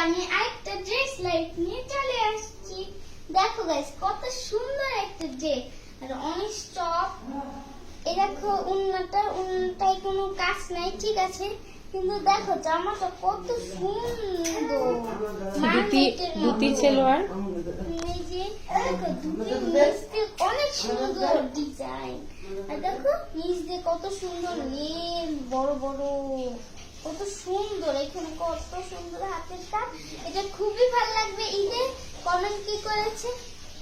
আমি আরেকটা dress light নিয়ে চলে আসছি। দেখো গাইস কত সুন্দর একটা ড্রেস আর অনেক স্টপ। এই দেখো উন্নটায় কোনো কাজ নাই, ঠিক আছে, কিন্তু দেখো জামাটা কত সুন্দর। দুটি সালোয়ার, এই যে দেখো দুটি নিচ দিয়ে অনেক সুন্দর ডিজাইন, আর দেখো নিচ দিয়ে কত সুন্দর লেস বড় বড়, কত সুন্দর। এখানে কত সুন্দর হাতের কাজ। এটা খুবই ভালো লাগবে। ঈদে কমেন্ট কি করেছে,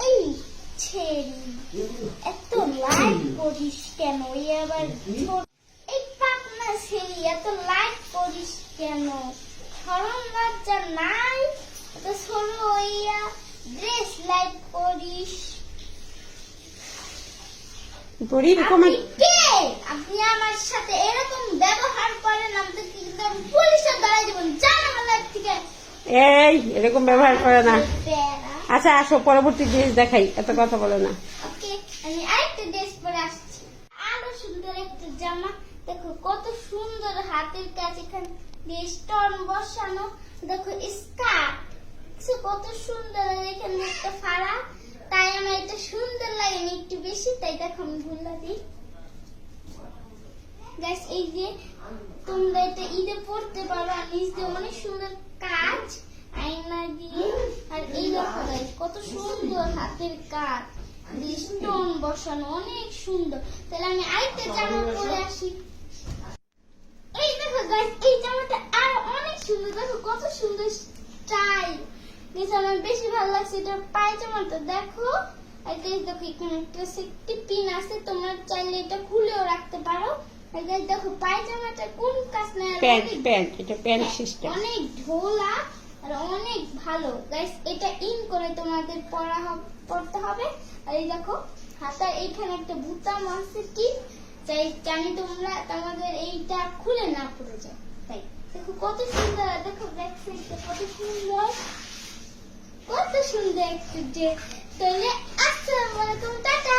এই ছেড়ি এত লাইট করিস কেন, এই আবার এই পাকনা ছেড়ি এত লাইট করিস কেন, শরম লজ্জা নাই, তো সরো ইয়া ড্রেস লাইট করিস। আপনি আমার সাথে এরকম ব্যবহার করেন, আমি তো কিন্তু পুলিশের দ্বারাই দেবেন, জানা আমার থেকে। এই এরকম ব্যবহার করে না। আচ্ছা আসো, পরবর্তী ড্রেস দেখাই, এত কথা বলো না। ওকে, আমি আরেকটা ড্রেস পরে আসছি, আরো সুন্দর একটা জামা। দেখো কত সুন্দর হাতের কাজ, এখানে স্টোন বসানো। দেখো স্কার্ট কত সুন্দর, এখানে একটা ফাড়া, তাই আমার এটা সুন্দর লাগে একটু বেশি, তাই দেখো আমি ভুললা দিই। গাইস এই যে তোমরা এটা ঈদে পড়তে পারো, আর নিচ দিয়ে অনেক সুন্দর কাজ আয়না দিয়ে। আর এই দেখো গাইস কত সুন্দর হাতের কাজ, স্টোন বসানো, অনেক সুন্দর। তাহলে আমি আরেকটা জামা পরে আসি। এই দেখো গাইস এই জামাটা আরো অনেক সুন্দর, দেখো কত সুন্দর স্টাইল। আমার বেশি ভালো লাগছে এটা পায়জামাটা, দেখো। আর গাইস দেখো এখানে একটা সেফটি পিন আছে, তোমরা চাইলে এটা খুলেও রাখতে পারো। আর গাইস দেখো পায়জামাটা কোন কাজ না, প্যান্ট, এটা প্যান্ট সিস্টেম, অনেক ঢোলা আর অনেক ভালো। গাইস এটা ইন করে তোমাদের পড়তে হবে। আর এই দেখো হাতার এইখানে একটা বুতাম আছে, কি চাই জানি তোমরা তোমাদের এইটা খুলে না পড়ে যায়, তাই দেখো কত সুন্দর। দেখো ব্যাক সাইডটা কত সুন্দর, কত সুন্দর একটা ড্রেস। তাহলে আসসালামু আলাইকুম, টাটা।